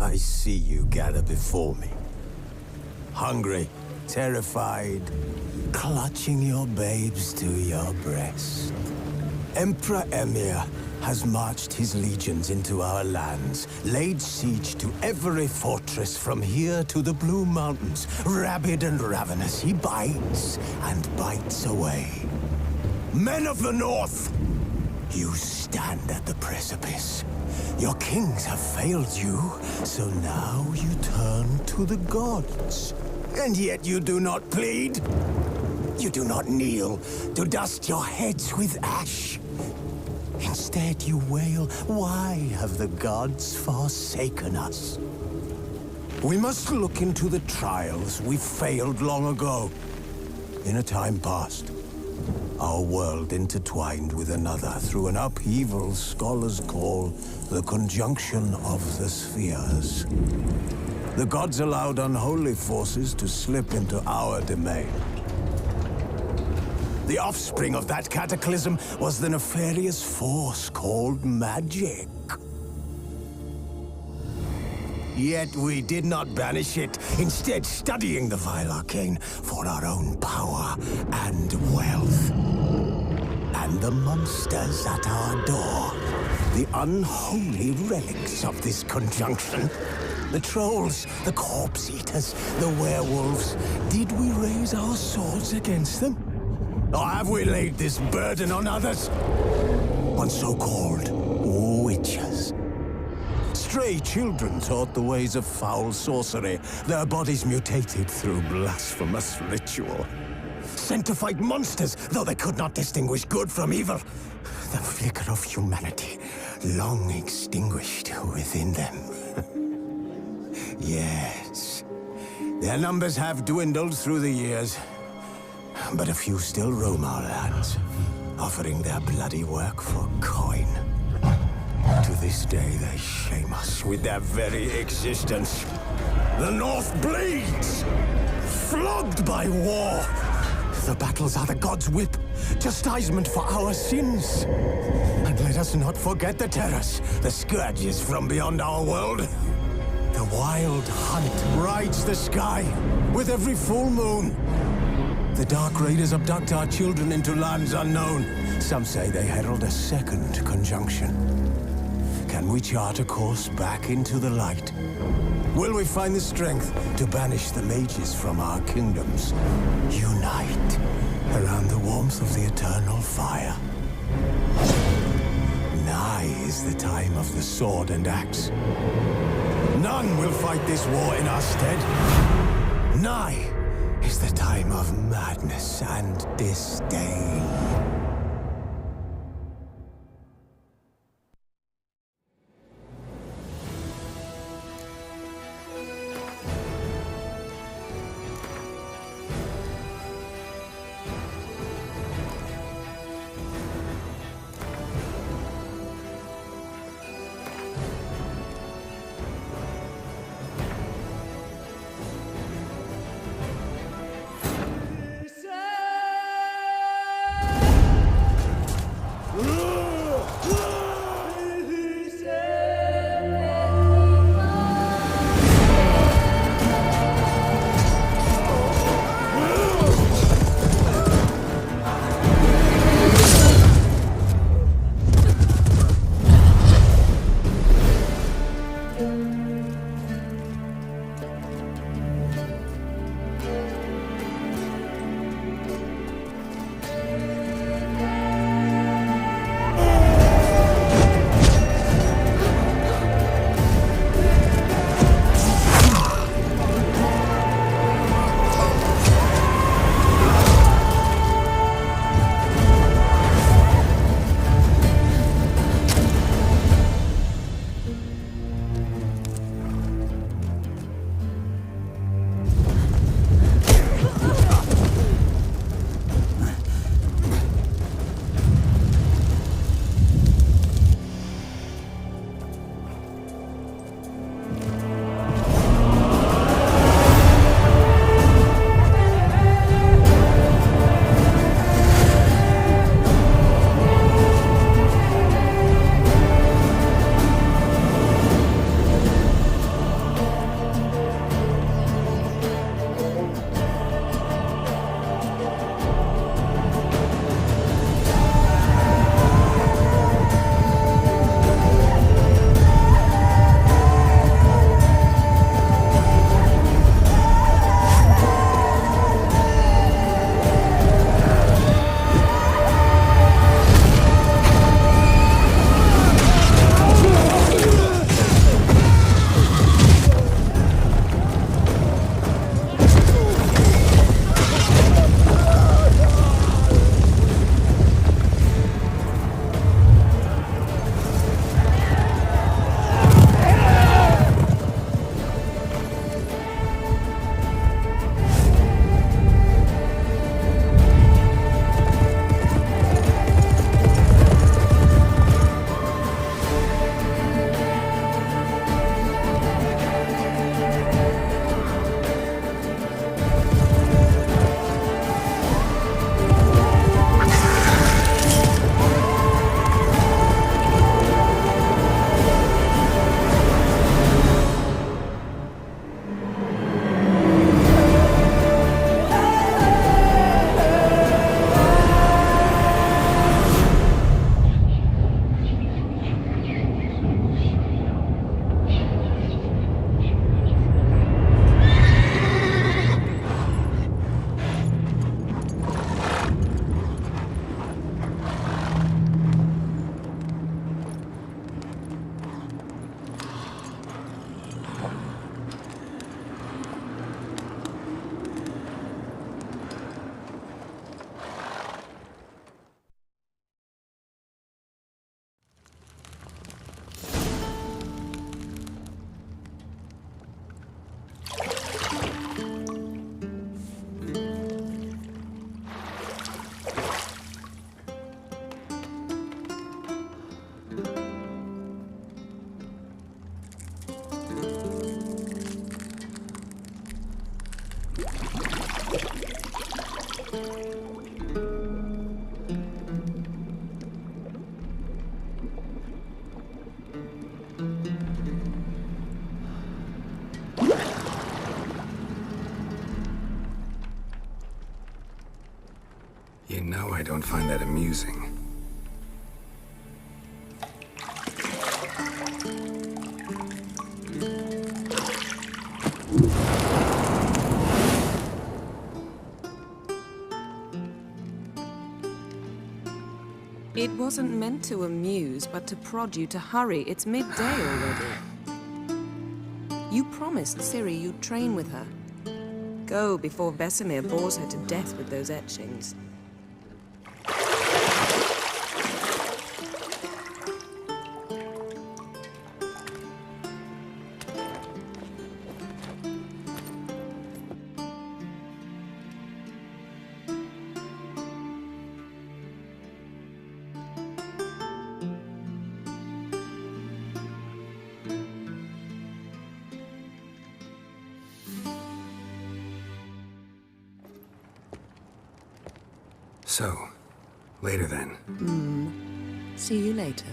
I see you gather before me. Hungry, terrified, clutching your babes to your breast. Emperor Emir has marched his legions into our lands, laid siege to every fortress from here to the Blue Mountains. Rabid and ravenous, he bites and bites away. Men of the North, you stand at the precipice. Your kings have failed you, so now you turn to the gods. And yet you do not plead. You do not kneel to dust your heads with ash. Instead you wail, why have the gods forsaken us? We must look into the trials we failed long ago. In a time past, our world intertwined with another through an upheaval scholars call the conjunction of the spheres. The gods allowed unholy forces to slip into our domain. The offspring of that cataclysm was the nefarious force called magic. Yet we did not banish it, instead studying the vile arcane for our own power and wealth. And the monsters at our door, the unholy relics of this conjunction. The trolls, the corpse-eaters, the werewolves. Did we raise our swords against them? Or have we laid this burden on others? On so-called witches. Stray children taught the ways of foul sorcery, their bodies mutated through blasphemous ritual. Sent to fight monsters, though they could not distinguish good from evil. The flicker of humanity, long extinguished within them. Yes, their numbers have dwindled through the years, but a few still roam our lands, offering their bloody work for coin. To this day, they shame us with their very existence. The North bleeds, flogged by war. The battles are the gods' whip, chastisement for our sins. And let us not forget the terrors, the scourges from beyond our world. The wild hunt rides the sky with every full moon. The Dark Raiders abduct our children into lands unknown. Some say they herald a second conjunction. Can we chart a course back into the light? Will we find the strength to banish the mages from our kingdoms? Unite around the warmth of the eternal fire. Nigh is the time of the sword and axe. None will fight this war in our stead. Nigh is the time of madness and disdain. I don't find that amusing. It wasn't meant to amuse, but to prod you to hurry. It's midday already. You promised Ciri you'd train with her. Go before Vesemir bores her to death with those etchings. So, later then. See you later.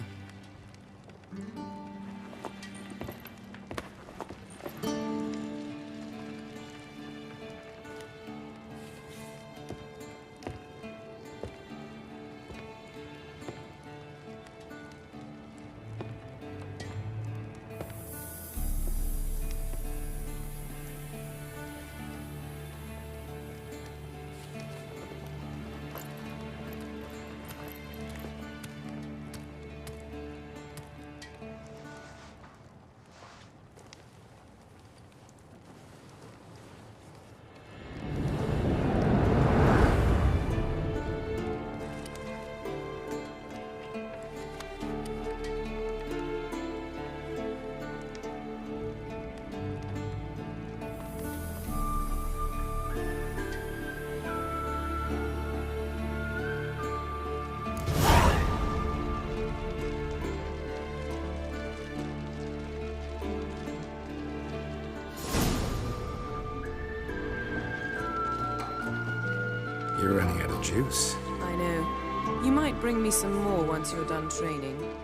You're running out of juice. I know. You might bring me some more once you're done training.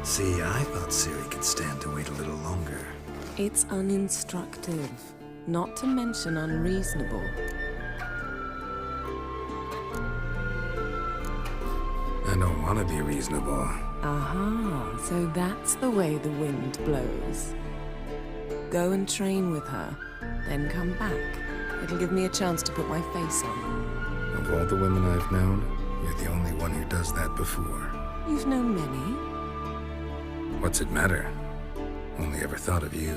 See, I thought Ciri could stand to wait a little longer. It's uninstructive, not to mention unreasonable. I don't want to be reasonable. Aha, so that's the way the wind blows. Go and train with her, then come back. It'll give me a chance to put my face on. Of all the women I've known, you're the only one who does that before. You've known many. What's it matter? Only ever thought of you.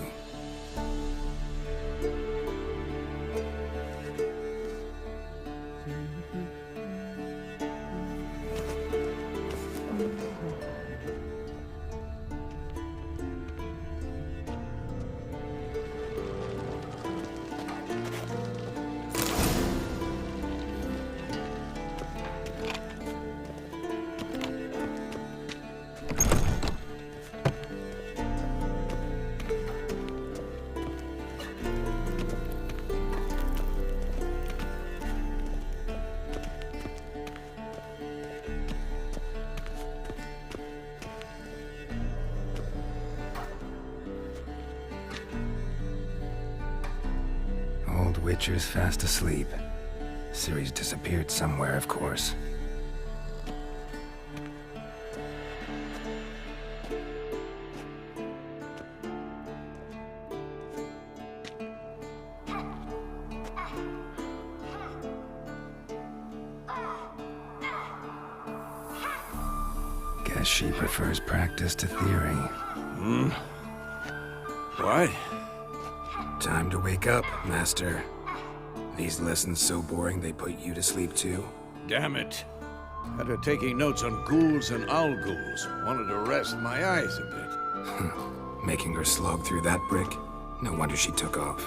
Old Witcher's fast asleep. Ciri's disappeared somewhere, of course. Guess she prefers practice to theory. What? Time to wake up, Master. These lessons so boring they put you to sleep too? Damn it. Had her taking notes on ghouls and owl ghouls. Wanted to rest my eyes a bit. Making her slog through that brick? No wonder she took off.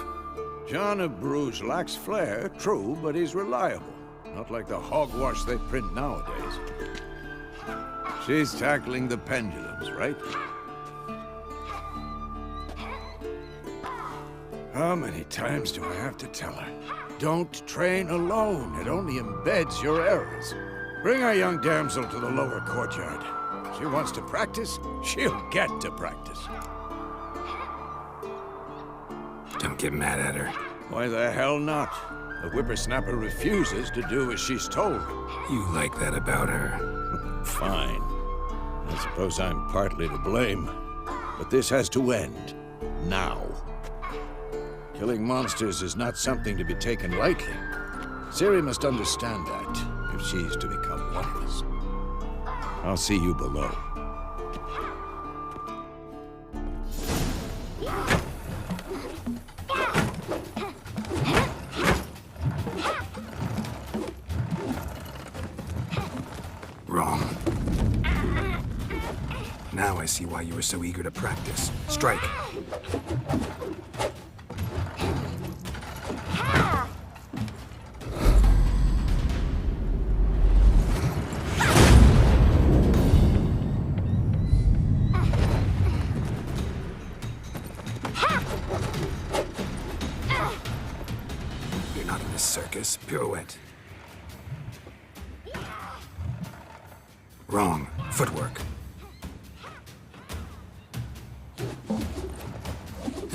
John of Bruges lacks flair, true, but he's reliable. Not like the hogwash they print nowadays. She's tackling the pendulums, right? How many times do I have to tell her? Don't train alone. It only embeds your errors. Bring our young damsel to the lower courtyard. She wants to practice, she'll get to practice. Don't get mad at her. Why the hell not? The whippersnapper refuses to do as she's told. You like that about her. Fine. I suppose I'm partly to blame. But this has to end. Now. Killing monsters is not something to be taken lightly. Ciri must understand that, if she's to become one of us. I'll see you below. Wrong. Now I see why you were so eager to practice. Strike. You're not in this circus. Pirouette. Wrong. Footwork.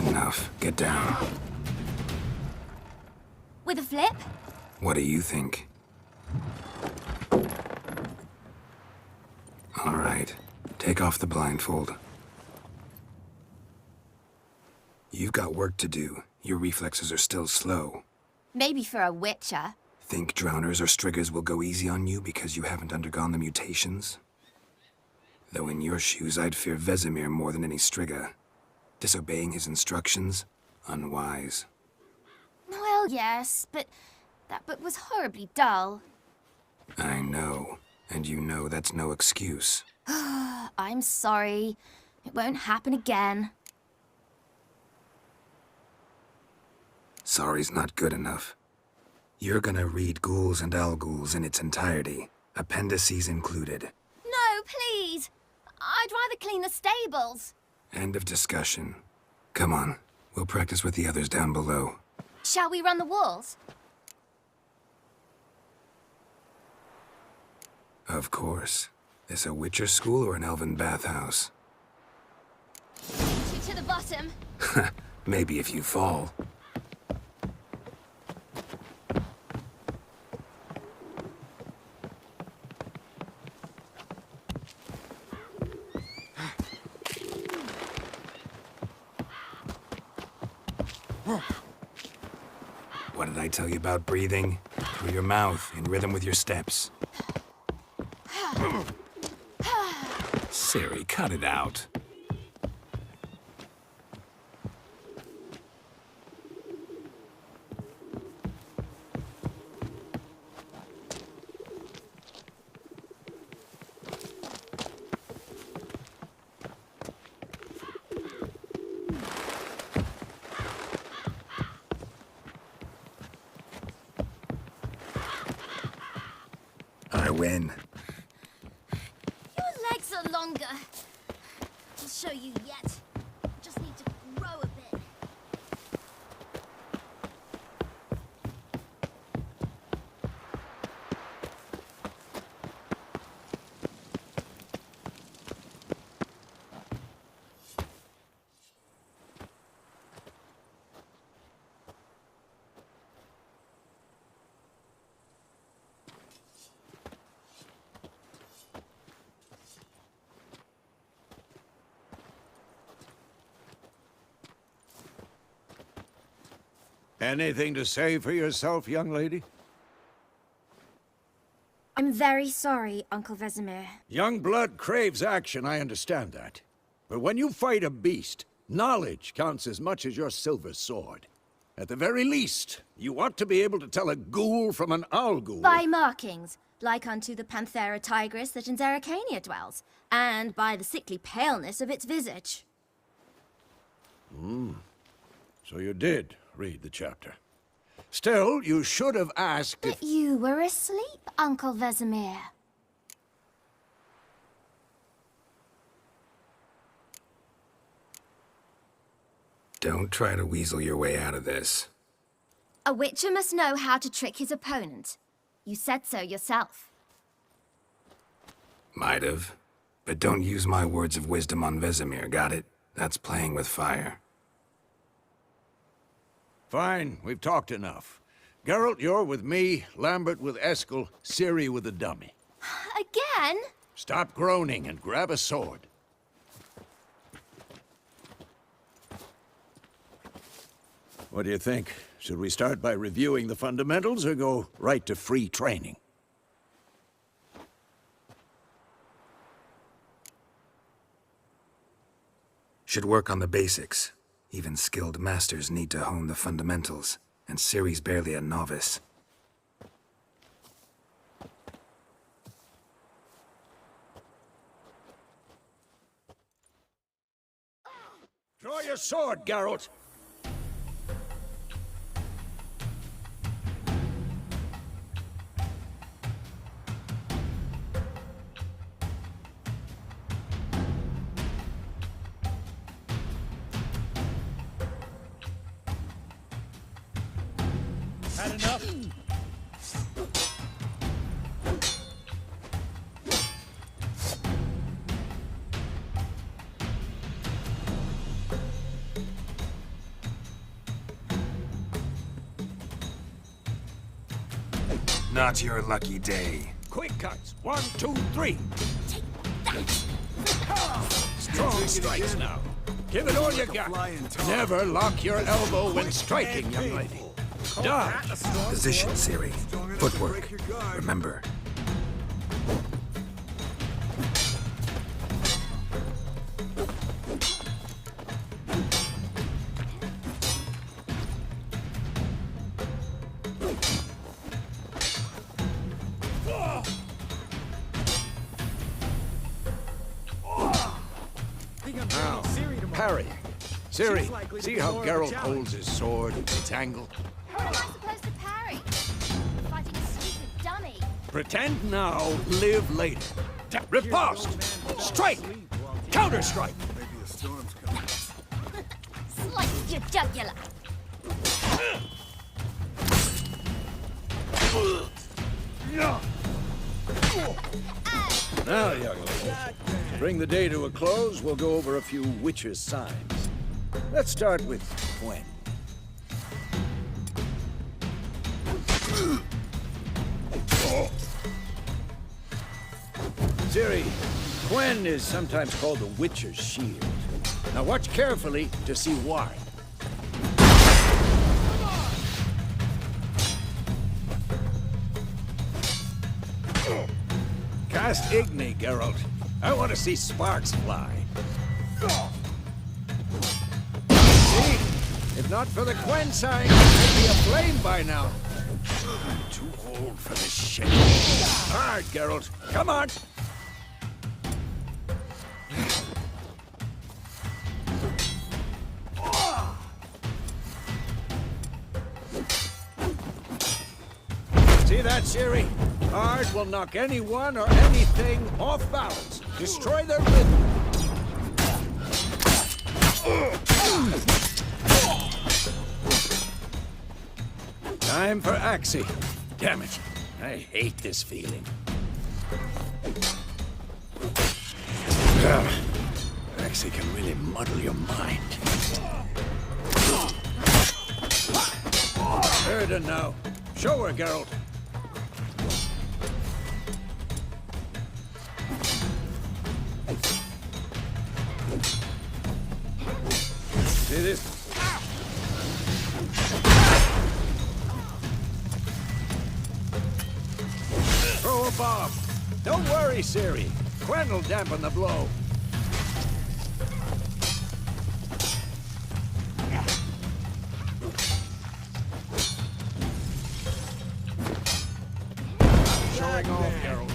Enough. Get down. With a flip? What do you think? All right. Take off the blindfold. You've got work to do. Your reflexes are still slow. Maybe for a witcher. Think drowners or striggers will go easy on you because you haven't undergone the mutations? Though in your shoes, I'd fear Vesemir more than any strigger. Disobeying his instructions? Unwise. Well, yes, but that book was horribly dull. I know. And you know that's no excuse. I'm sorry. It won't happen again. Sorry's not good enough. You're gonna read Ghouls and Alghouls in its entirety, appendices included. No, please! I'd rather clean the stables. End of discussion. Come on, we'll practice with the others down below. Shall we run the walls? Of course. This a Witcher school or an elven bathhouse? To the bottom. Maybe if you fall. What did I tell you about breathing? Through your mouth, in rhythm with your steps. Ciri, cut it out. I win. Your legs are longer. I'll show you yet. Just need to grow a bit. Anything to say for yourself, young lady? I'm very sorry, Uncle Vesemir. Young blood craves action, I understand that. But when you fight a beast, knowledge counts as much as your silver sword. At the very least, you ought to be able to tell a ghoul from an alghoul. By markings, like unto the Panthera tigris that in Zerrikania dwells, and by the sickly paleness of its visage. So you did read the chapter. Still, you should have asked if... But you were asleep, Uncle Vesemir. Don't try to weasel your way out of this. A witcher must know how to trick his opponent. You said so yourself. Might have. But don't use my words of wisdom on Vesemir, got it? That's playing with fire. Fine, we've talked enough. Geralt, you're with me, Lambert with Eskel, Ciri with the dummy. Again? Stop groaning and grab a sword. What do you think? Should we start by reviewing the fundamentals or go right to free training? Should work on the basics. Even skilled masters need to hone the fundamentals, and Ciri's barely a novice. Draw your sword, Geralt! Had enough? Not your lucky day. Quick cuts! 1, 2, 3! Strong strikes now. Give it all you got. Never lock your elbow when striking, young lady. Dodge! Position, Ciri. Footwork. Remember. Now, parry. Ciri, see how Geralt holds his sword, its angle? How am I supposed to parry? Fighting a stupid dummy. Pretend now, live later. Riposte! Strike! Counter-strike! Slice your jugular. Now, young lady, to bring the day to a close, we'll go over a few witches' signs. Let's start with Gwen. Ciri, Gwen is sometimes called the Witcher's Shield. Now watch carefully to see why. Cast Igni, Geralt. I want to see sparks fly. See? If not for the Gwen sign, I'd be aflame by now. I'm too old for this shit. Hard, Geralt. Come on! See that, Ciri? Hard will knock anyone or anything off balance. Destroy their rhythm. Time for Axie. Damn it. I hate this feeling. Axie can really muddle your mind. Erden now. Show her, Geralt. See this? Throw a bomb. Don't worry, Ciri. Gwen will dampen the blow. Showing off, Geralt.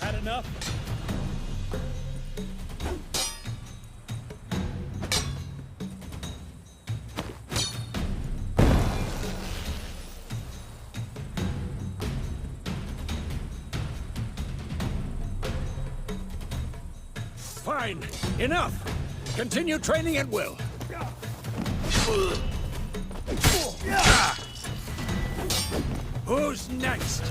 Had enough? Fine. Enough. Continue training at will. Who's next?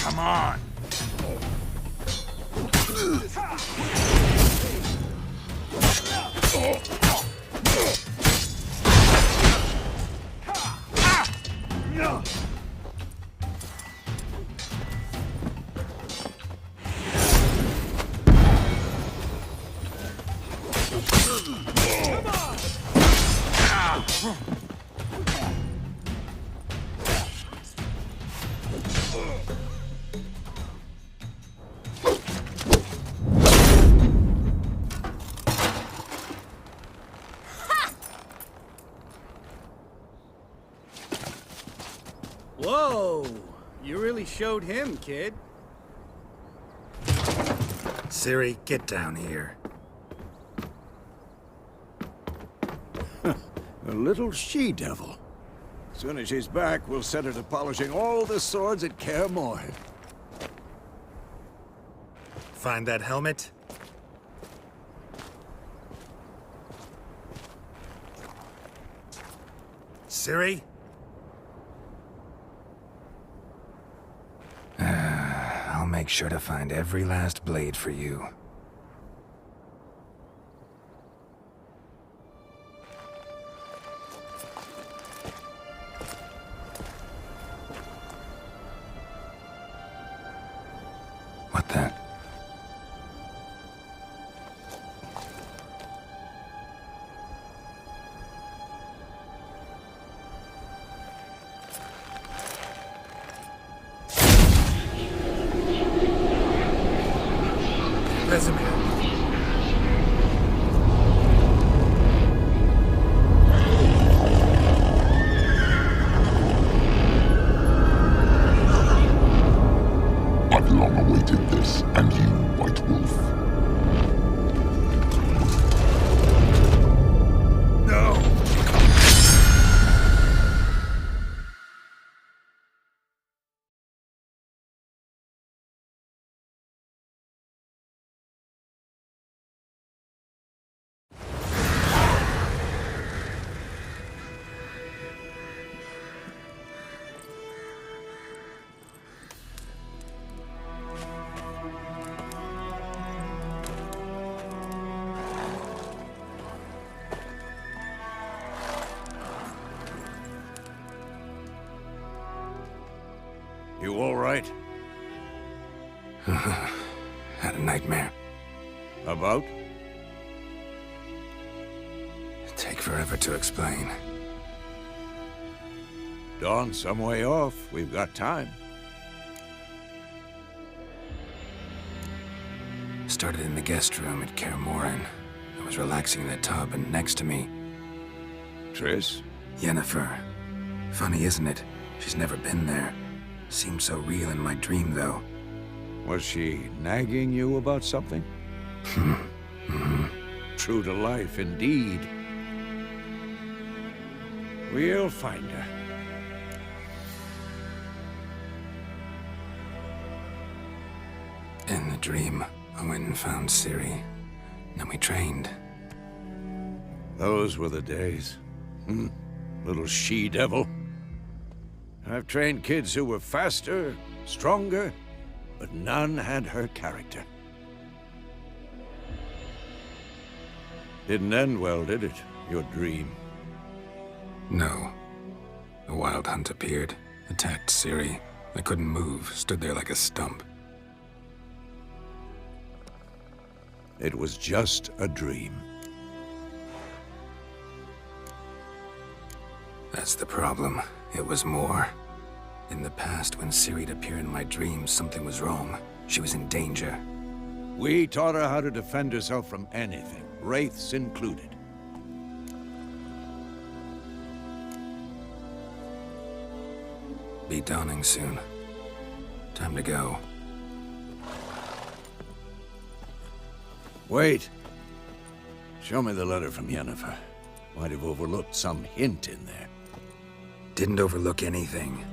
Come on. Whoa! You really showed him, kid. Ciri, get down here. A little she-devil. Soon as she's back, we'll set her to polishing all the swords at Kaer Morhen. Find that helmet? Ciri? I'll make sure to find every last blade for you. What the? Vesemir. I've long awaited this, and you, White Wolf. No! You all right? Had a nightmare. About? Take forever to explain. Dawn's some way off. We've got time. Started in the guest room at Kaer Morhen. I was relaxing in the tub, and next to me, Triss? Yennefer. Funny, isn't it? She's never been there. Seemed so real in my dream, though. Was she nagging you about something? True to life, indeed. We'll find her. In the dream, I went and found Ciri. Then we trained. Those were the days. Little she-devil. I've trained kids who were faster, stronger, but none had her character. Didn't end well, did it? Your dream? No. A wild hunt appeared, attacked Ciri. I couldn't move, stood there like a stump. It was just a dream. That's the problem. It was more. In the past, when Ciri'd appear in my dreams, something was wrong. She was in danger. We taught her how to defend herself from anything, wraiths included. Be dawning soon. Time to go. Wait. Show me the letter from Yennefer. Might have overlooked some hint in there. Didn't overlook anything.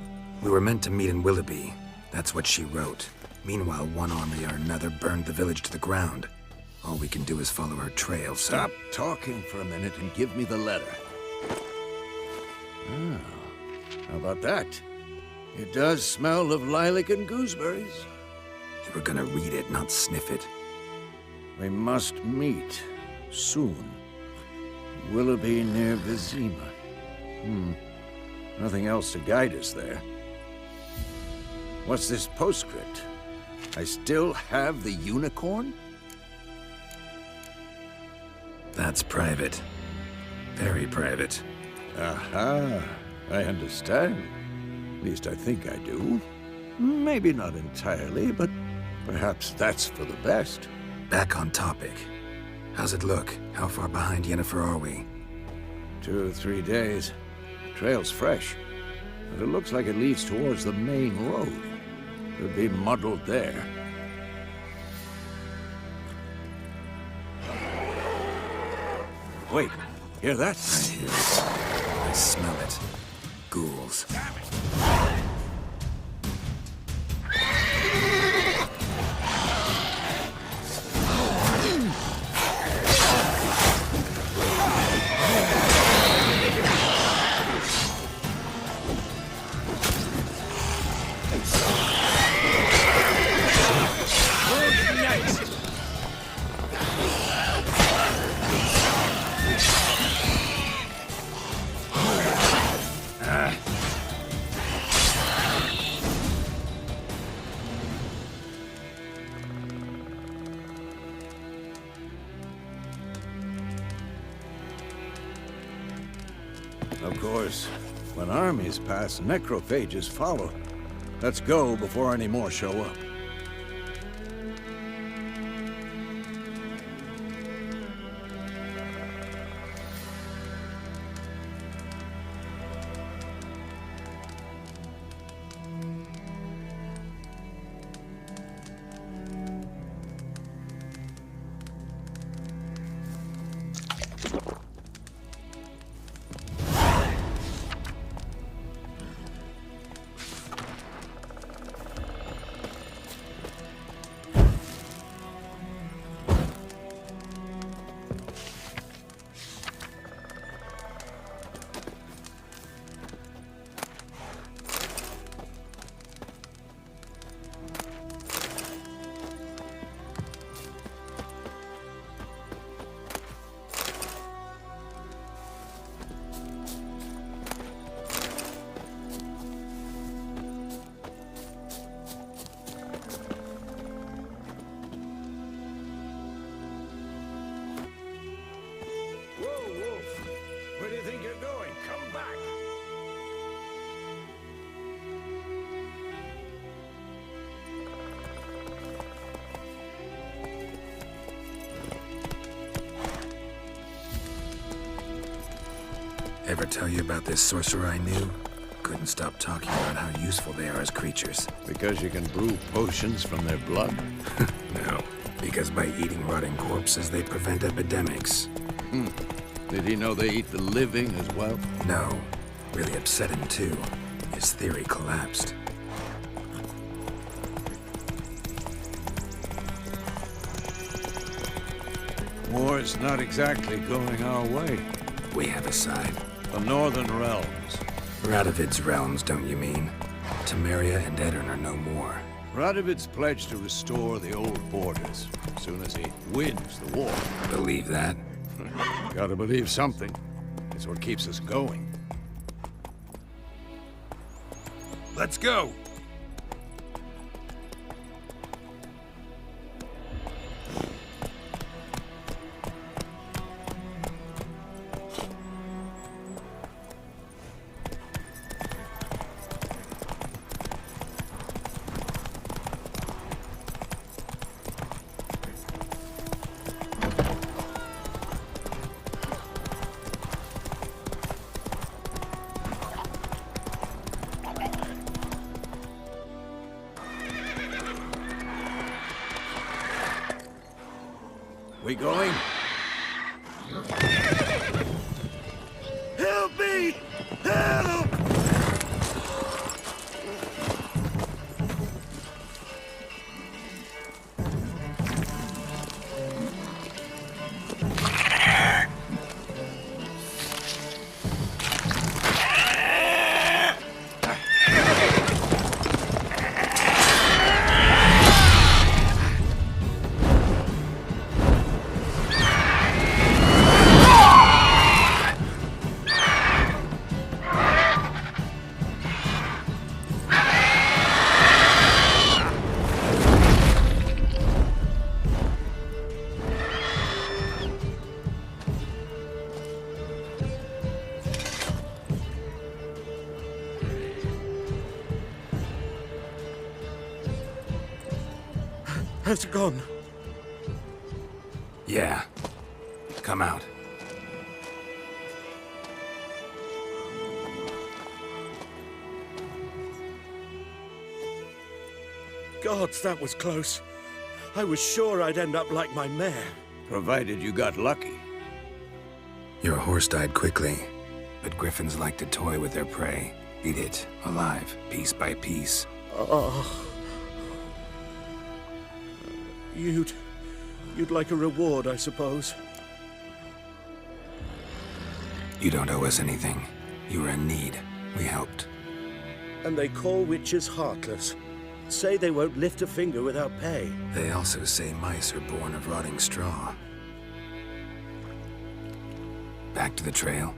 We were meant to meet in Willoughby. That's what she wrote. Meanwhile, one army or another burned the village to the ground. All we can do is follow her trail, so... Stop talking for a minute and give me the letter. Oh, how about that? It does smell of lilac and gooseberries. You were gonna read it, not sniff it. We must meet soon. Willoughby near Vizima. Nothing else to guide us there. What's this postscript? I still have the unicorn? That's private. Very private. Aha, I understand. At least I think I do. Maybe not entirely, but perhaps that's for the best. Back on topic. How's it look? How far behind Yennefer are we? 2 or 3 days. Trail's fresh, but it looks like it leads towards the main road. Could be muddled there. Wait, hear that? I hear it. I smell it. Ghouls. Of course, when armies pass, necrophages follow. Let's go before any more show up. Where do you think you're going? Come back! Ever tell you about this sorcerer I knew? Couldn't stop talking about how useful they are as creatures. Because you can brew potions from their blood? No, because by eating rotting corpses, they prevent epidemics. Did he know they eat the living as well? No, really upset him too. His theory collapsed. War's not exactly going our way. We have a side. The Northern Realms. Radovid's realms, don't you mean? Temeria and Edirn are no more. Radovid's pledged to restore the old borders as soon as he wins the war. Believe that? Gotta believe something. It's what keeps us going. Let's go! We going? Has it gone? Yeah. Come out. Gods, that was close. I was sure I'd end up like my mare. Provided you got lucky. Your horse died quickly, but griffins like to toy with their prey. Eat it, alive, piece by piece. Oh. You'd like a reward, I suppose. You don't owe us anything. You were in need. We helped. And they call witches heartless. Say they won't lift a finger without pay. They also say mice are born of rotting straw. Back to the trail.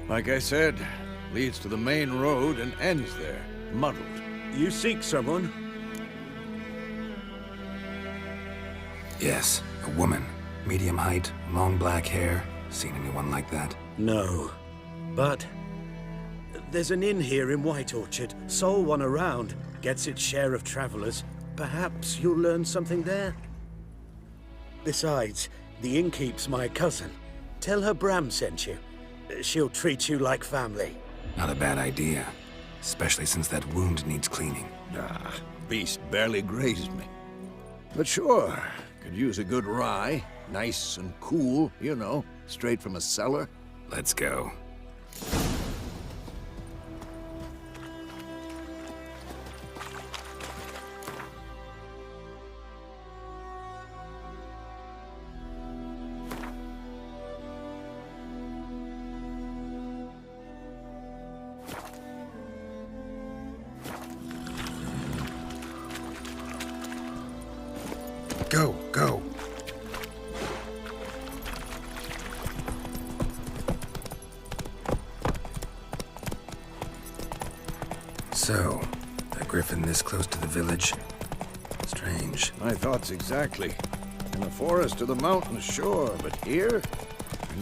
Like I said, leads to the main road and ends there, muddled. You seek someone? Yes, a woman. Medium height, long black hair. Seen anyone like that? No. But there's an inn here in White Orchard. Sole one around. Gets its share of travelers. Perhaps you'll learn something there? Besides, the innkeep's my cousin. Tell her Bram sent you. She'll treat you like family. Not a bad idea. Especially since that wound needs cleaning. Ah, beast barely grazed me. But sure, could use a good rye. Nice and cool, you know, straight from a cellar. Let's go. Go, go. So, a griffin this close to the village? Strange. My thoughts exactly. In the forest or the mountains, sure, but here?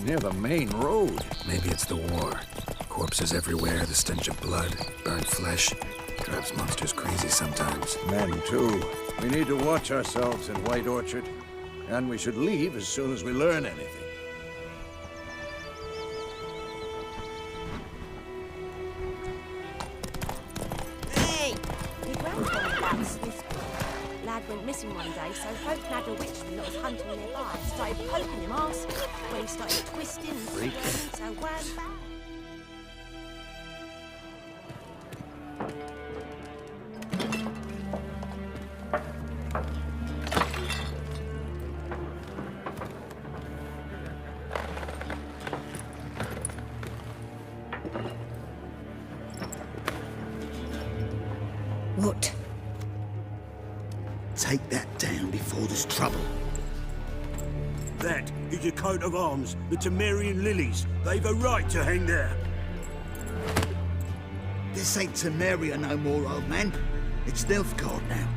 Near the main road. Maybe it's the war. Corpses everywhere, the stench of blood, burnt flesh. Drives monsters crazy sometimes. Men, too. We need to watch ourselves in White Orchard. And we should leave as soon as we learn anything. Hey! Your grandfather about this lad went missing one day, so folk had a witchman that was hunting nearby. Started poking him, asking. When he started twisting and screaming, so one back. What? Take that down before there's trouble. That is a coat of arms, the Temerian lilies. They've a right to hang there. This ain't Temeria no more, old man. It's Nilfgaard now.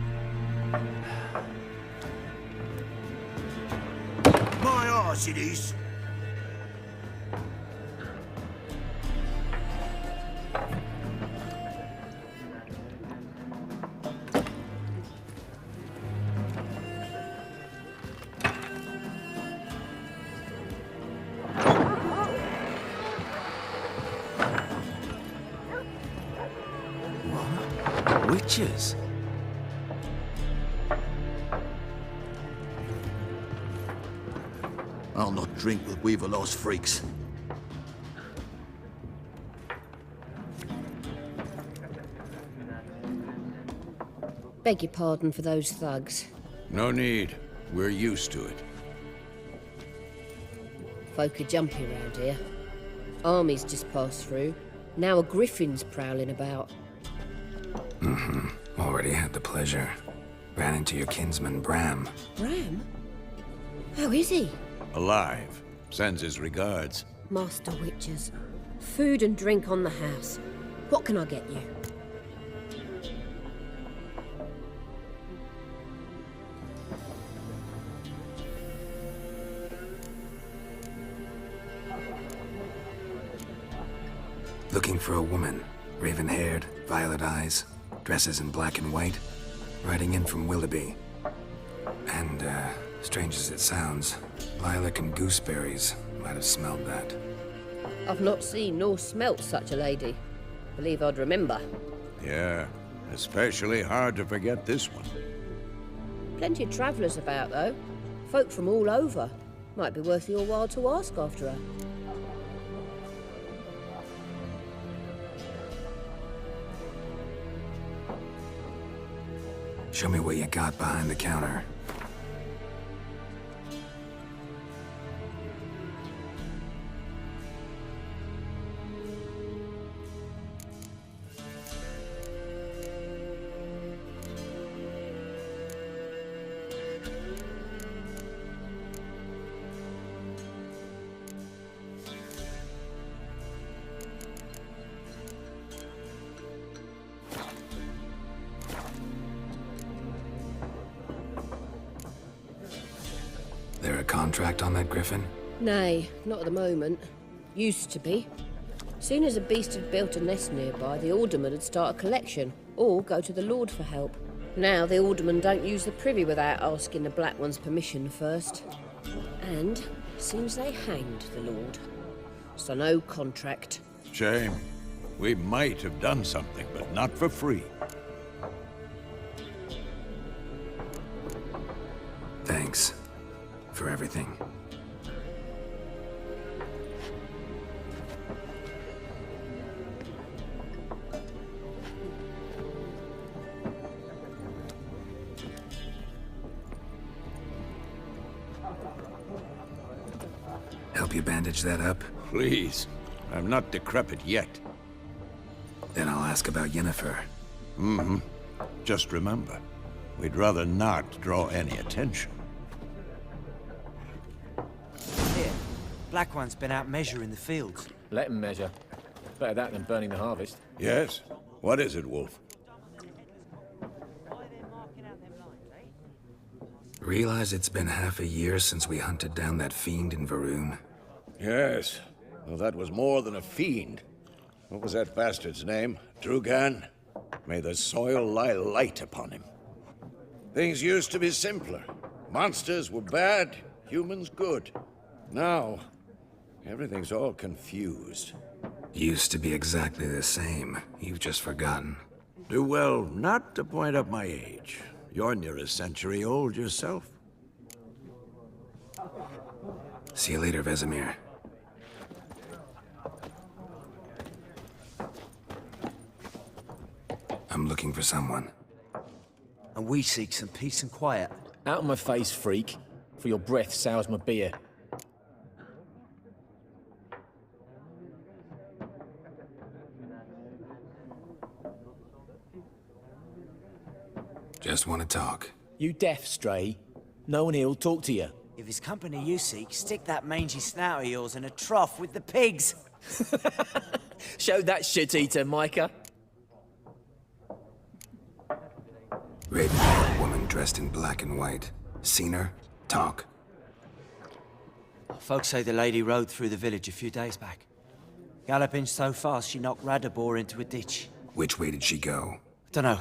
My arse it is. Witches? I'll not drink with Weaverlaw's freaks. Beg your pardon for those thugs. No need. We're used to it. Folk are jumpy around here. Armies just passed through. Now a griffin's prowling about. Already had the pleasure. Ran into your kinsman, Bram. Bram? How is he? Alive. Sends his regards. Master Witches. Food and drink on the house. What can I get you? Looking for a woman. Raven-haired, violet eyes, dresses in black and white. Riding in from Willoughby. And, strange as it sounds, lilac and gooseberries might have smelled that. I've not seen nor smelt such a lady. Believe I'd remember. Yeah, especially hard to forget this one. Plenty of travellers about, though. Folk from all over. Might be worth your while to ask after her. Show me what you got behind the counter. There a contract on that griffin? Nay, not at the moment. Used to be. Soon as a beast had built a nest nearby, the alderman would start a collection, or go to the Lord for help. Now the aldermen don't use the privy without asking the Black One's permission first. And seems they hanged the Lord. So no contract. Shame. We might have done something, but not for free. Thanks for everything. Help you bandage that up? Please. I'm not decrepit yet. Then I'll ask about Yennefer. Mm-hmm. Just remember, we'd rather not draw any attention. Here, Black One's been out measuring the fields. Let him measure. Better that than burning the harvest. Yes? What is it, Wolf? Realize it's been half a year since we hunted down that fiend in Varun? Yes. Well, that was more than a fiend. What was that bastard's name? Drugan? May the soil lie light upon him. Things used to be simpler. Monsters were bad, humans good. Now, everything's all confused. Used to be exactly the same. You've just forgotten. Do well not to point up my age. You're near a century old yourself. See you later, Vesemir. I'm looking for someone. And we seek some peace and quiet. Out of my face, freak. For your breath sours my beer. Just want to talk. You deaf, Stray? No one here'll talk to you. If it's company you seek, stick that mangy snout of yours in a trough with the pigs. Show that shit-eater, Micah. Raven, woman dressed in black and white. Seen her? Talk. Folks say the lady rode through the village a few days back. Galloping so fast she knocked Radabor into a ditch. Which way did she go? Dunno.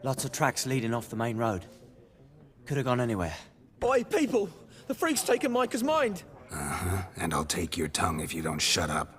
Lots of tracks leading off the main road. Could have gone anywhere. Boy, people! The freak's taken Micah's mind! Uh-huh. And I'll take your tongue if you don't shut up.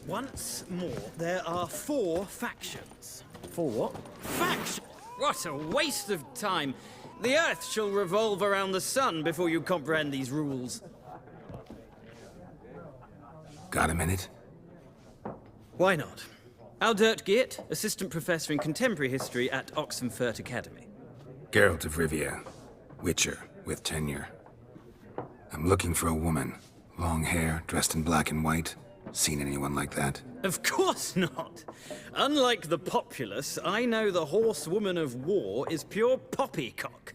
Once more, there are 4 factions. 4 what? Faction! What a waste of time! The Earth shall revolve around the sun before you comprehend these rules. Got a minute? Why not? Aldert Geert, Assistant Professor in Contemporary History at Oxenfurt Academy. Geralt of Rivia. Witcher, with tenure. I'm looking for a woman. Long hair, dressed in black and white. Seen anyone like that? Of course not! Unlike the populace, I know the horsewoman of war is pure poppycock.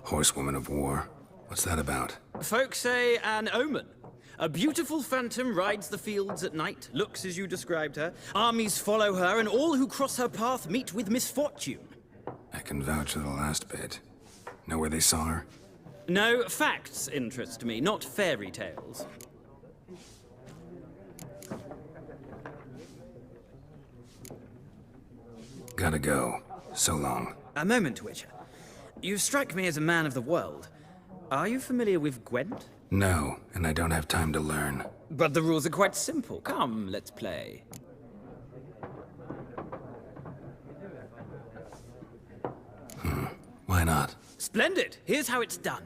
Horsewoman of war? What's that about? Folks say an omen. A beautiful phantom rides the fields at night, looks as you described her. Armies follow her, and all who cross her path meet with misfortune. I can vouch for the last bit. Know where they saw her? No, facts interest me, not fairy tales. Gotta go. So long. A moment, Witcher. You strike me as a man of the world. Are you familiar with Gwent? No, and I don't have time to learn. But the rules are quite simple. Come, let's play. Why not? Splendid! Here's how it's done.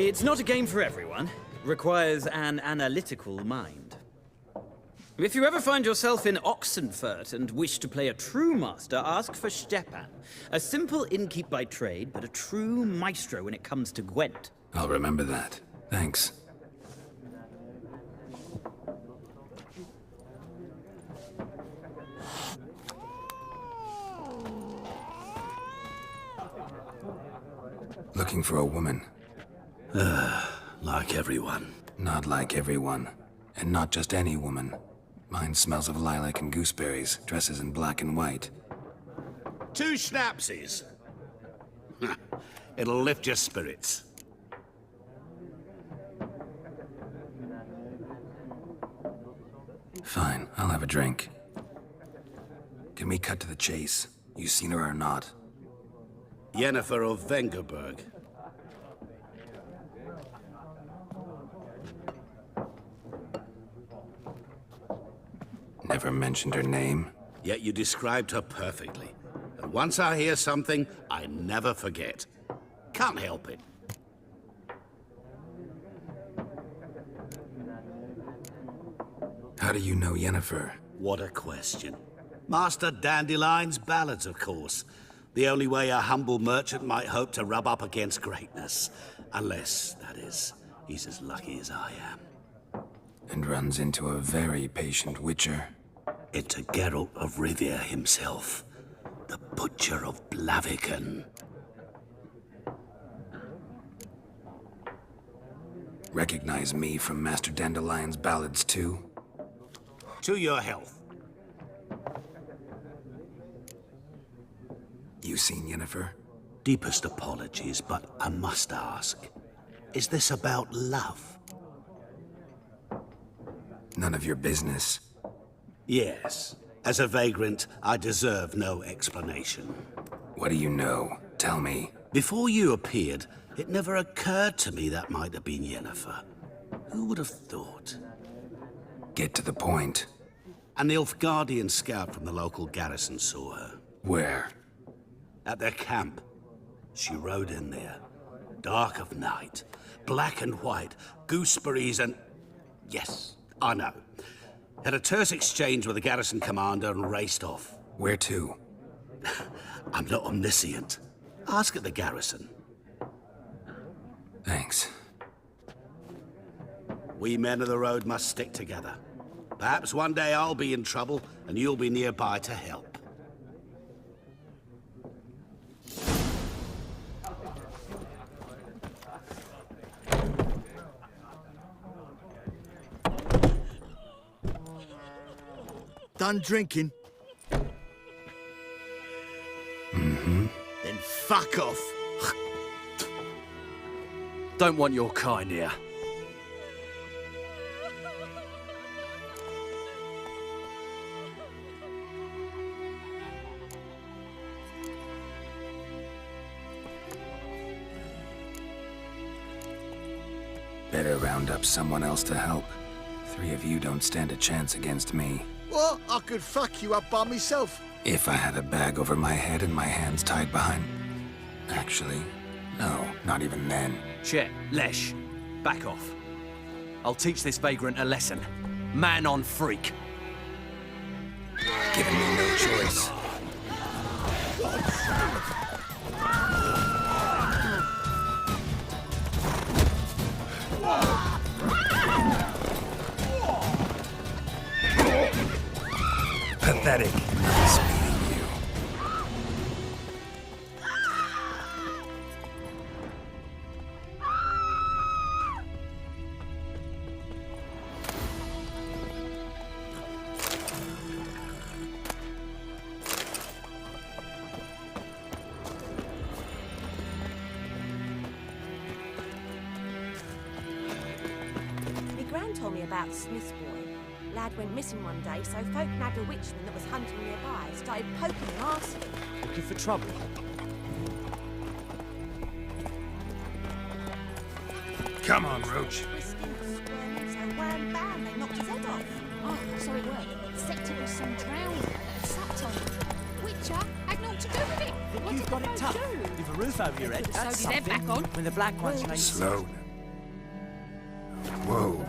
It's not a game for everyone. Requires an analytical mind. If you ever find yourself in Oxenfurt and wish to play a true master, ask for Stepan. A simple innkeep by trade, but a true maestro when it comes to Gwent. I'll remember that. Thanks. Looking for a woman. Like everyone. Not like everyone. And not just any woman. Mine smells of lilac and gooseberries, dresses in black and white. 2 schnapsies. It'll lift your spirits. Fine, I'll have a drink. Can we cut to the chase? You seen her or not? Yennefer of Vengerberg. Never mentioned her name. Yet you described her perfectly. And once I hear something, I never forget. Can't help it. How do you know Yennefer? What a question. Master Dandelion's ballads, of course. The only way a humble merchant might hope to rub up against greatness. Unless, that is, he's as lucky as I am. And runs into a very patient witcher. Into Geralt of Rivia himself. The Butcher of Blaviken. Recognize me from Master Dandelion's ballads, too? To your health. You seen Yennefer? Deepest apologies, but I must ask. Is this about love? None of your business. Yes. As a vagrant, I deserve no explanation. What do you know? Tell me. Before you appeared, it never occurred to me that might have been Yennefer. Who would have thought? Get to the point. An Nilfgaardian scout from the local garrison saw her. Where? At their camp. She rode in there. Dark of night. Black and white. Gooseberries and... Yes, I know. Had a terse exchange with the garrison commander and raced off. Where to? I'm not omniscient. Ask at the garrison. Thanks. We men of the road must stick together. Perhaps one day I'll be in trouble and you'll be nearby to help. Done drinking? Mm-hmm. Then fuck off. Don't want your kind here. Better round up someone else to help. 3 of you don't stand a chance against me. What? I could fuck you up by myself. If I had a bag over my head and my hands tied behind... Actually, no, not even then. Shit, Lesh, back off. I'll teach this vagrant a lesson. Man on freak. Giving me no choice. Pathetic. Nice meeting you. My gran told me about the Smith's boy. Lad went missing one day, so folk nabbed a witchman that was hunting nearby. Started poking him, asking. Looking for trouble? Come on, Roach. Twisting, squirming, so wham bam, they knocked his head off. Oh, so it were. Except it was some drowning that sucked on him. Witcher had naught to do with it. You've got it tough. You've a roof over your head. That's Sewed his head something. back on. When the black ones... Sloan, Whoa.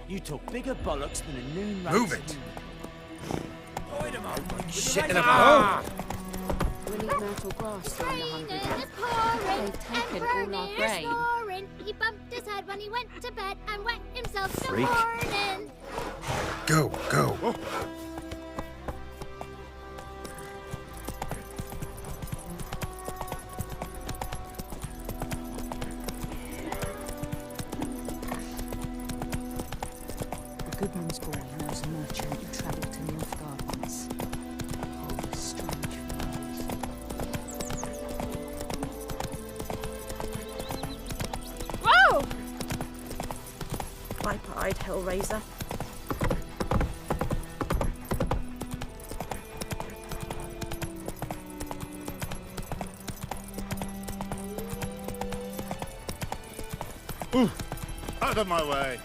You talk bigger bollocks than a noon race. Move it! Shit in a bowl! We need myrtle grass during the hungry. They've taken all our grain. He bumped his head when he went to bed and wet himself Freak. the morning. Go, go. Oh. The Goodman's boy knows a merchant who travelled to Nilfgaard once. Oh, strange fellows. Whoa! Viper-eyed hellraiser. Out of my way.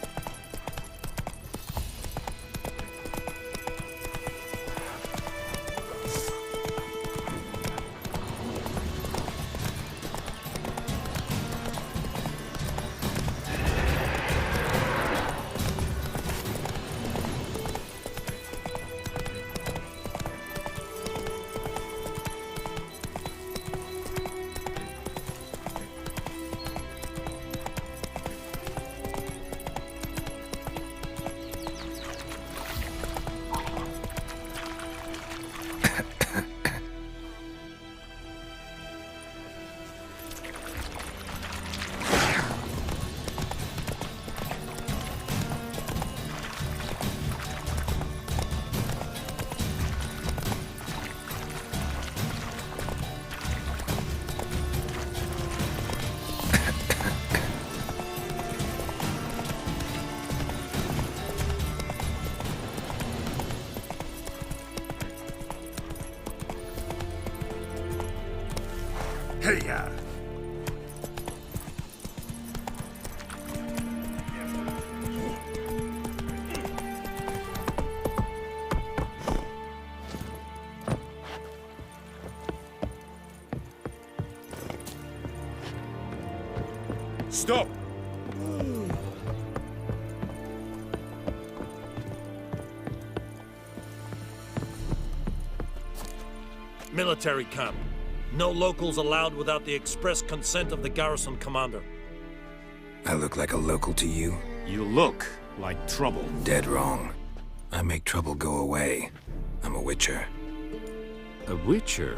Hey-ya! Stop! Military camp. No locals allowed without the express consent of the garrison commander. I look like a local to you? You look like trouble. Dead wrong. I make trouble go away. I'm a witcher. A witcher?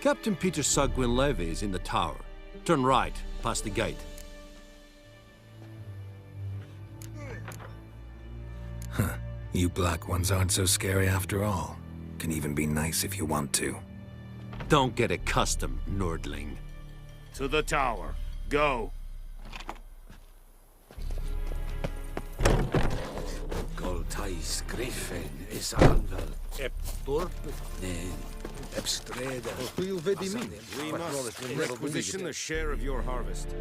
Captain Peter Sagwin Levy is in the tower. Turn right, past the gate. Huh. You black ones aren't so scary after all. Can even be nice if you want to. Don't get accustomed, Nordling. To the tower. Go. Goltais Griffin is anvel. Epturp? Nen. Ebstreda. We must requisition a share of your harvest.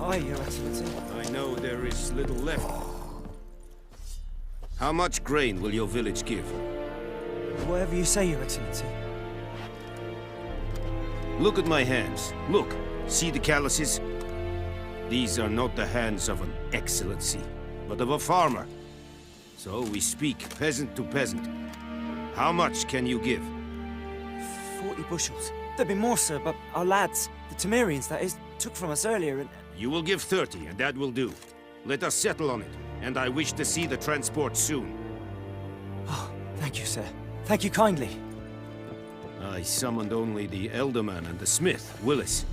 Aye, Your Excellency. I know there is little left. How much grain will your village give? Whatever you say, Your Excellency. Look at my hands. Look. See the calluses? These are not the hands of an excellency, but of a farmer. So we speak peasant to peasant. How much can you give? 40 bushels. There'd be more, sir, but our lads, the Temerians, that is, took from us earlier and... You will give 30, and that will do. Let us settle on it, and I wish to see the transport soon. Oh, thank you, sir. Thank you kindly. I summoned only the Elderman and the smith, Willis.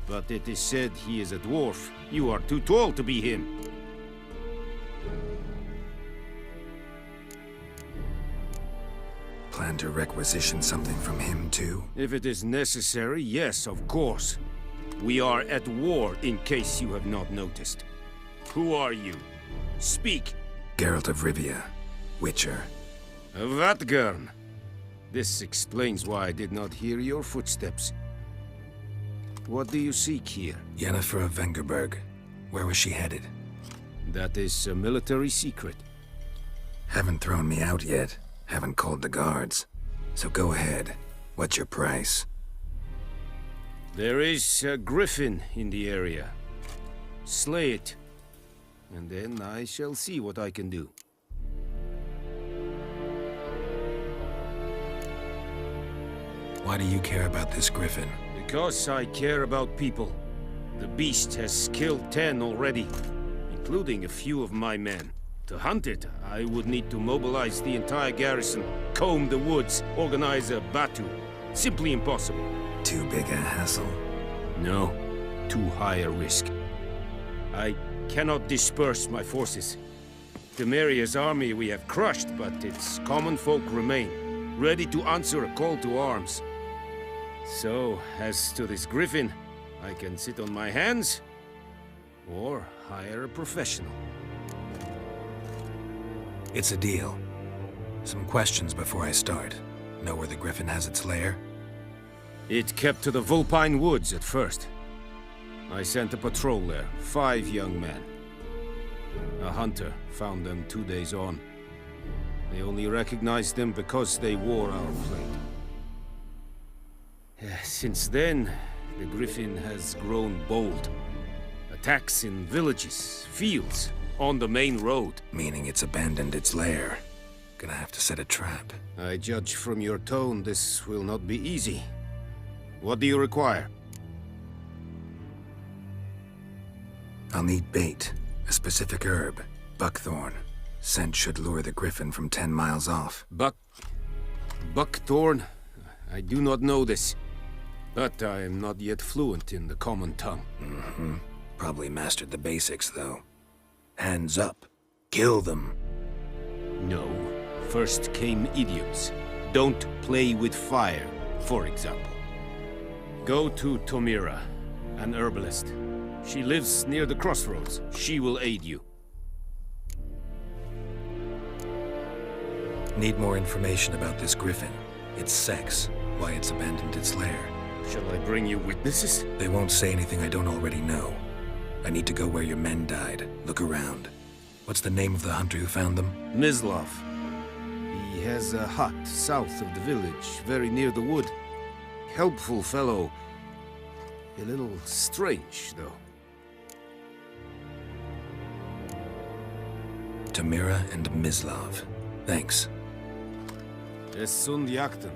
But it is said he is a dwarf. You are too tall to be him. Plan to requisition something from him, too? If it is necessary, yes, of course. We are at war, in case you have not noticed. Who are you? Speak! Geralt of Rivia, Witcher. Vatgern! This explains why I did not hear your footsteps. What do you seek here? Yennefer of Vengerberg. Where was she headed? That is a military secret. Haven't thrown me out yet. Haven't called the guards. So go ahead. What's your price? There is a griffin in the area. Slay it. And then I shall see what I can do. Why do you care about this griffin? Because I care about people. The beast has killed 10 already, including a few of my men. To hunt it, I would need to mobilize the entire garrison, comb the woods, organize a batu. Simply impossible. Too big a hassle? No, too high a risk. I cannot disperse my forces. Temeria's army we have crushed, but its common folk remain, ready to answer a call to arms. So, as to this griffin, I can sit on my hands, or hire a professional. It's a deal. Some questions before I start. Know where the griffin has its lair? It kept to the Vulpine Woods at first. I sent a patrol there, 5 young men. A hunter found them 2 days on. They only recognized them because they wore our plate. Since then, the griffin has grown bold. Attacks in villages, fields, on the main road. Meaning it's abandoned its lair. Gonna have to set a trap. I judge from your tone this will not be easy. What do you require? I'll need bait. A specific herb. Buckthorn. Scent should lure the griffin from 10 miles off. Buckthorn? I do not know this. But I am not yet fluent in the common tongue. Mm-hmm. Probably mastered the basics, though. Hands up. Kill them. No. First came idioms. Don't play with fire, for example. Go to Tomira, an herbalist. She lives near the crossroads. She will aid you. Need more information about this griffin. Its sex, why it's abandoned its lair. Shall I bring you witnesses? They won't say anything I don't already know. I need to go where your men died. Look around. What's the name of the hunter who found them? Mislav. He has a hut south of the village, very near the wood. Helpful fellow. A little strange, though. Tomira and Mislav. Thanks. Es sunt jakten.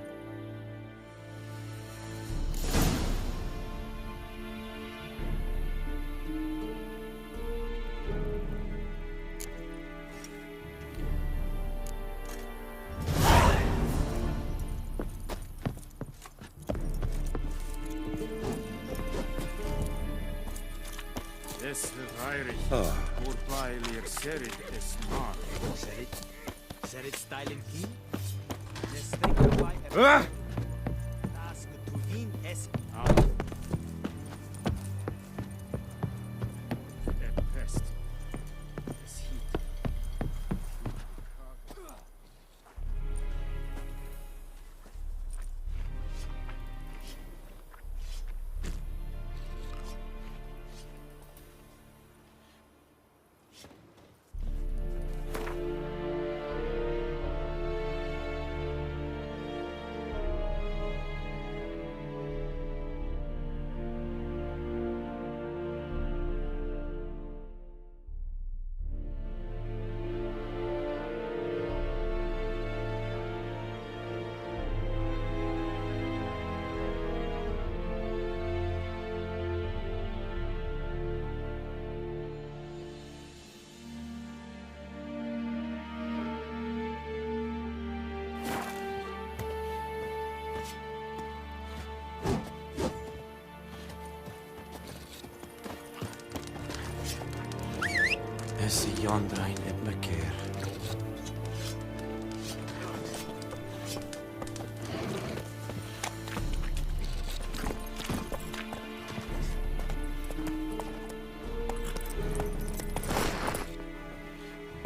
Es yondrain et meker.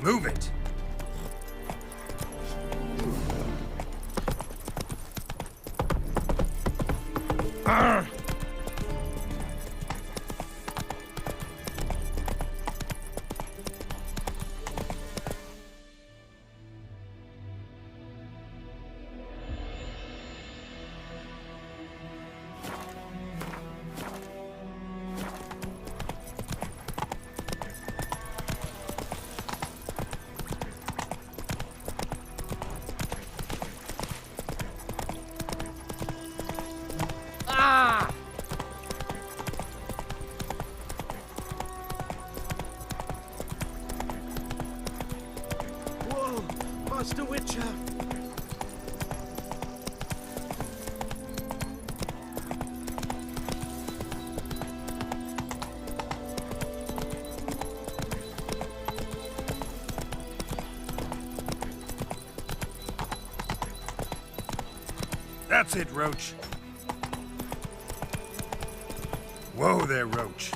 Move it! That's it, Roach. Whoa there, Roach.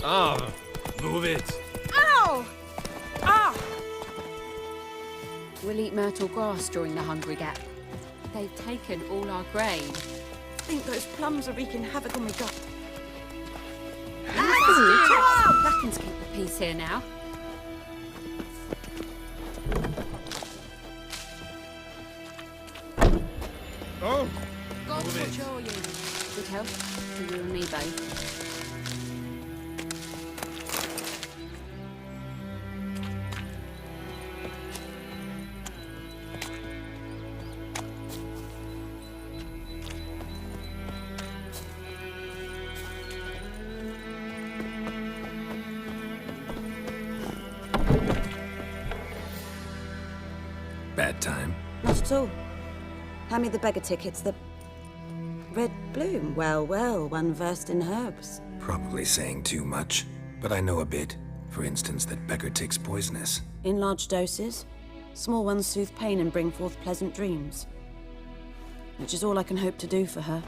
Ah, move it. Ow! Ah! We'll eat myrtle grass during the hungry gap. They've taken all our grain. I think those plums are wreaking havoc on my gut. Blackens keep the peace here now. Oh! God control you. Good health to you and me both. Bad time. Not at all. Hand me the beggar tickets, the red bloom. Well, well, one versed in herbs. Probably saying too much, but I know a bit. For instance, that beggar tick's poisonous. In large doses, small ones soothe pain and bring forth pleasant dreams. Which is all I can hope to do for her.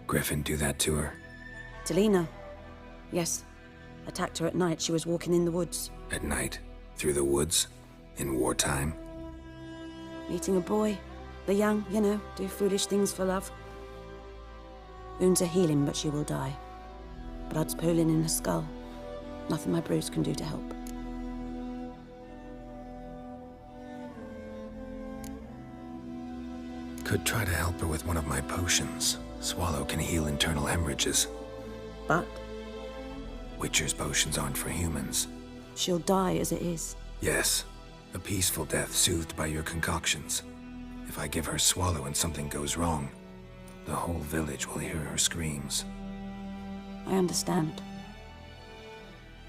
Griffin do that to her? Delina. Yes. Attacked her at night. She was walking in the woods. At night? Through the woods? In wartime? Meeting a boy. The young, you know, do foolish things for love. Wounds are healing, but she will die. Blood's pooling in her skull. Nothing my bruise can do to help. Could try to help her with one of my potions. Swallow can heal internal hemorrhages. But? Witcher's potions aren't for humans. She'll die as it is. Yes. A peaceful death soothed by your concoctions. If I give her Swallow and something goes wrong, the whole village will hear her screams. I understand.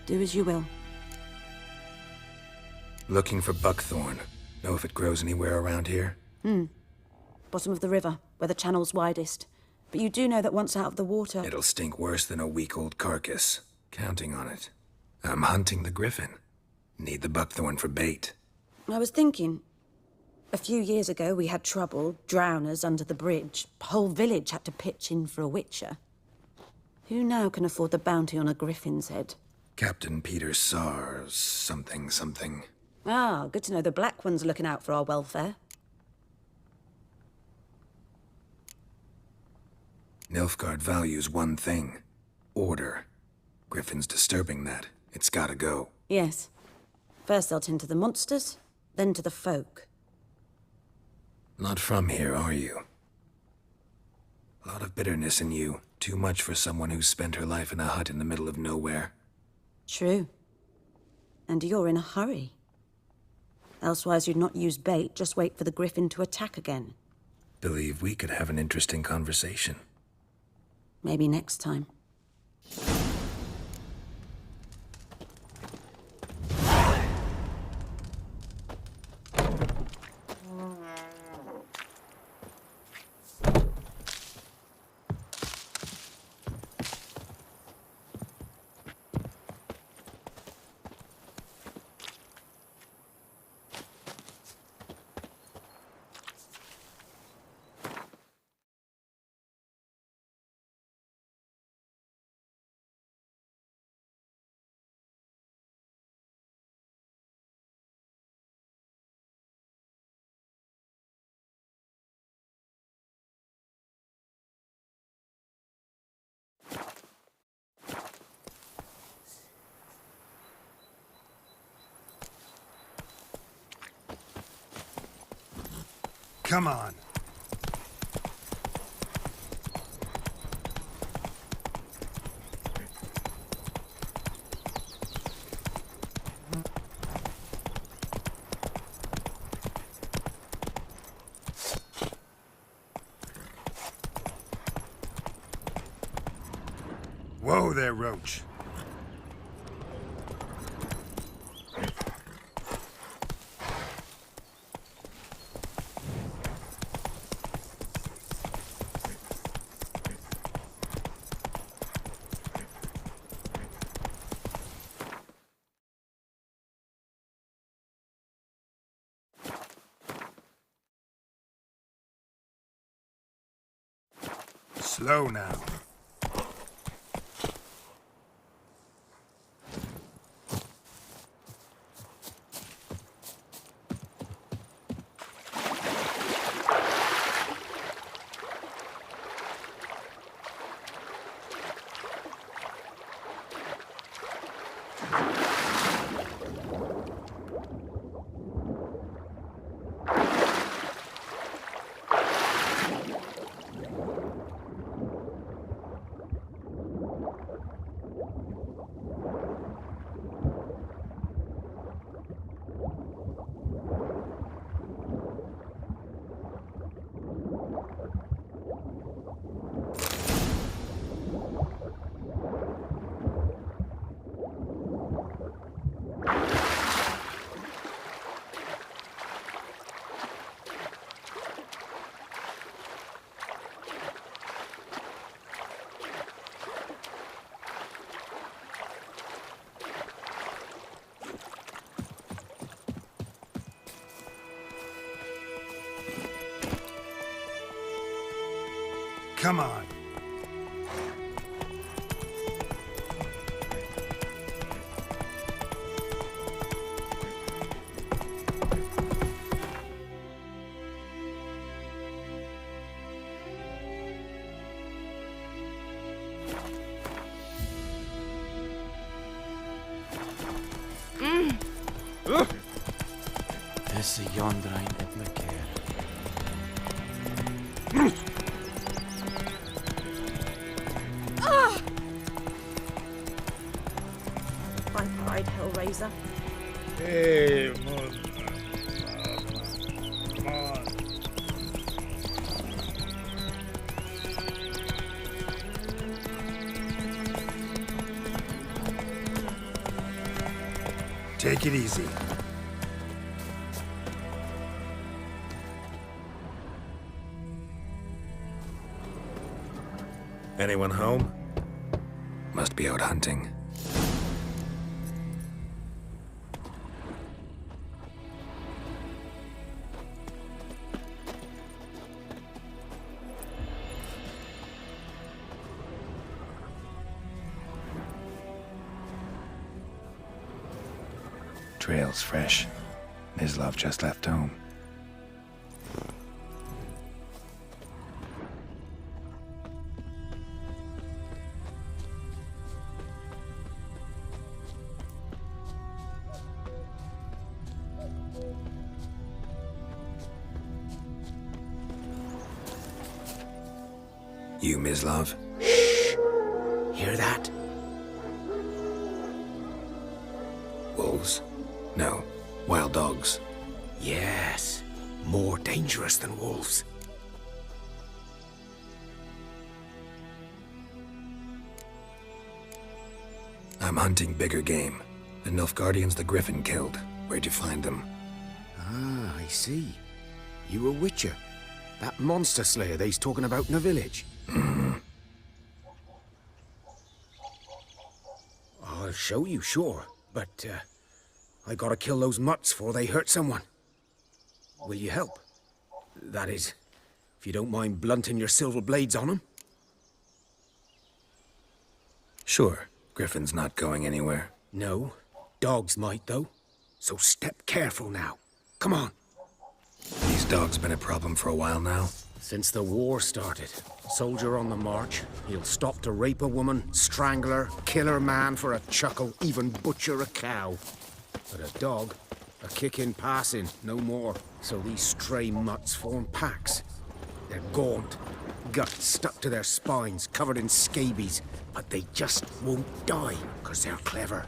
Do as you will. Looking for buckthorn. Know if it grows anywhere around here? Bottom of the river, where the channel's widest. But you do know that once out of the water... It'll stink worse than a week-old carcass. Counting on it. I'm hunting the griffin. Need the buckthorn for bait. I was thinking... A few years ago, we had trouble, drowners under the bridge. The whole village had to pitch in for a witcher. Who now can afford the bounty on a griffin's head? Captain Peter Sars, something. Ah, good to know the Black One's looking out for our welfare. Nilfgaard values one thing. Order. Griffin's disturbing that. It's gotta go. Yes. First they'll tend to the monsters, then to the folk. Not from here, are you? A lot of bitterness in you. Too much for someone who's spent her life in a hut in the middle of nowhere. True. And you're in a hurry. Elsewise you'd not use bait, just wait for the griffin to attack again. Believe we could have an interesting conversation. Maybe next time. Come on. Whoa there, Roach. Slow now. Come on. Esse yonder ain't et me care. My pride, Hellraiser. Hey, Moon. Come on. Take it easy. Anyone home? Must be out hunting. Trail's fresh. Mislav just left home. You, Mislav? Hear that? Wolves? No, wild dogs. Yes. More dangerous than wolves. I'm hunting bigger game. The Nilfgaardians the Griffin killed. Where'd you find them? Ah, I see. You a witcher. That monster slayer they's talking about in the village. I'll show you, sure. But, I gotta kill those mutts before they hurt someone. Will you help? That is, if you don't mind blunting your silver blades on them. Sure. Griffin's not going anywhere. No. Dogs might, though. So step careful now. Come on. These dogs been a problem for a while now? Since the war started. Soldier on the march. He'll stop to rape a woman, strangle her, kill her man for a chuckle, even butcher a cow. But a dog, a kick in passing, no more. So these stray mutts form packs. They're gaunt, guts stuck to their spines, covered in scabies. But they just won't die, because they're clever.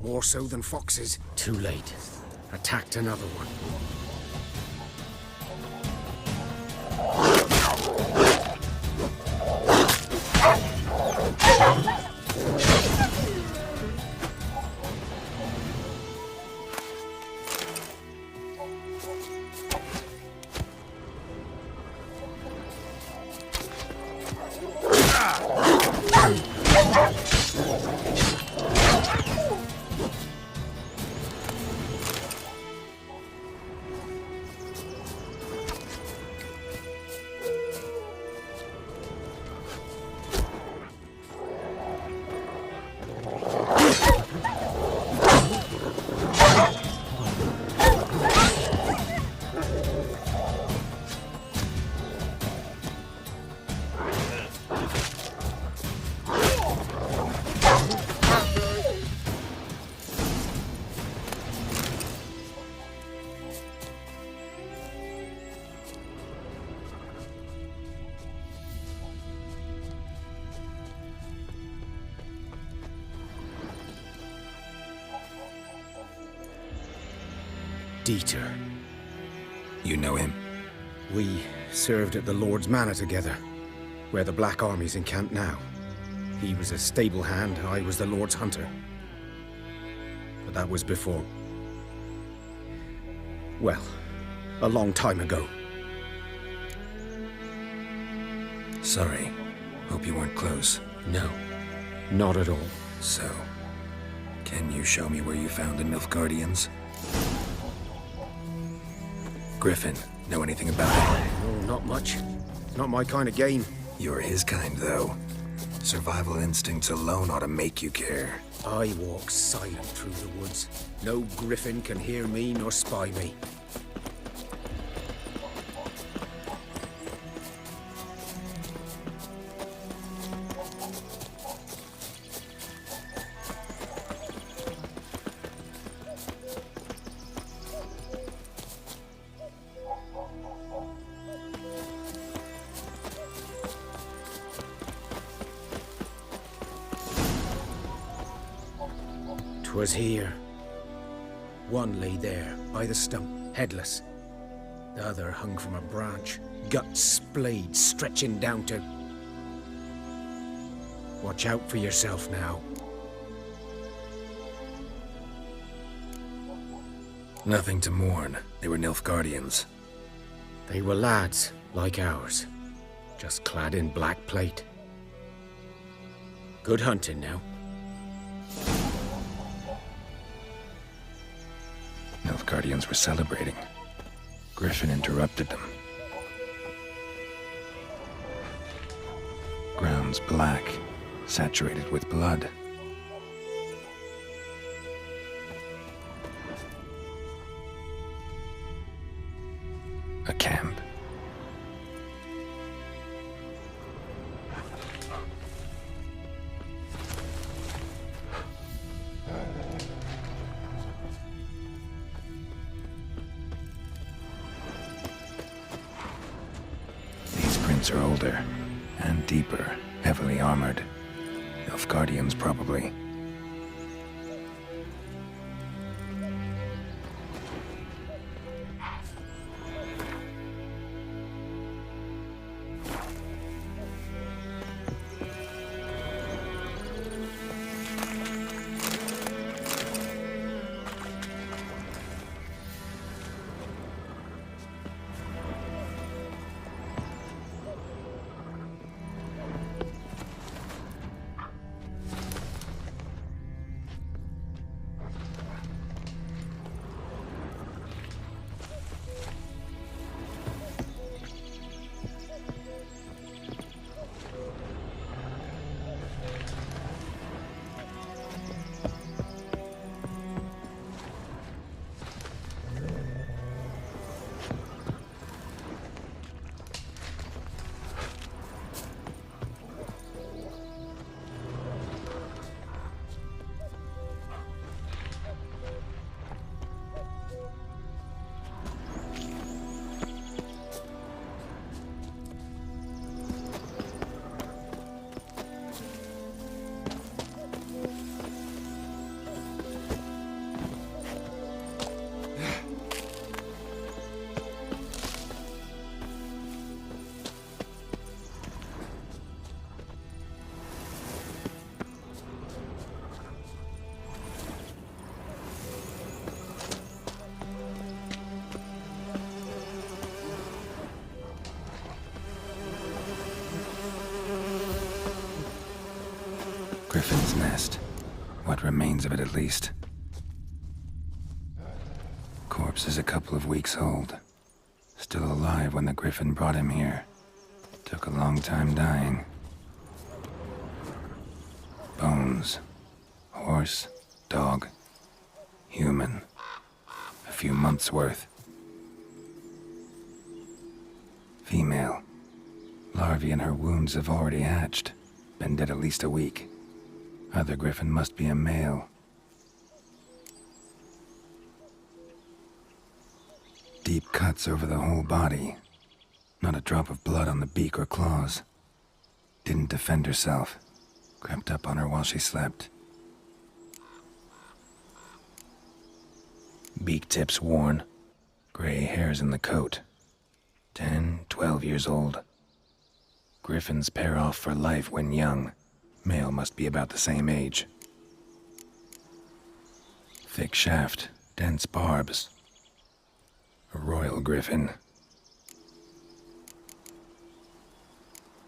More so than foxes. Too late. Attacked another one. Dieter. You know him? We served at the Lord's Manor together, where the Black Army's encamped now. He was a stable hand, I was the Lord's hunter. But that was before... well, a long time ago. Sorry. Hope you weren't close. No, not at all. So, can you show me where you found the Nilfgaardians? Griffin, know anything about it? No, not much. Not my kind of game. You're his kind, though. Survival instincts alone ought to make you care. I walk silent through the woods. No griffin can hear me nor spy me. 'Twas here. One lay there, by the stump, headless. The other hung from a branch, gut splayed, stretching down to... Watch out for yourself now. Nothing to mourn. They were Nilfgaardians. They were lads, like ours, just clad in black plate. Good hunting now. Nilfgaardians were celebrating. Griffin interrupted them. Ground's black, saturated with blood. A camp. These prints are older and deeper, heavily armored. Nilfgaardians, probably. Griffin's nest. What remains of it, at least. Corpse is a couple of weeks old. Still alive when the Griffin brought him here. Took a long time dying. Bones. Horse, dog, human. A few months' worth. Female. Larvae in her wounds have already hatched. Been dead at least a week. Other Griffin must be a male. Deep cuts over the whole body. Not a drop of blood on the beak or claws. Didn't defend herself. Crept up on her while she slept. Beak tips worn. Gray hairs in the coat. 10, 12 years old. Griffins pair off for life when young. Male must be about the same age. Thick shaft, dense barbs. A royal griffin.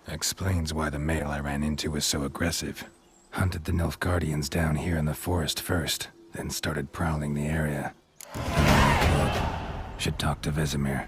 Explains why the male I ran into was so aggressive. Hunted the Nilfgaardians down here in the forest first, then started prowling the area. Should talk to Vesemir.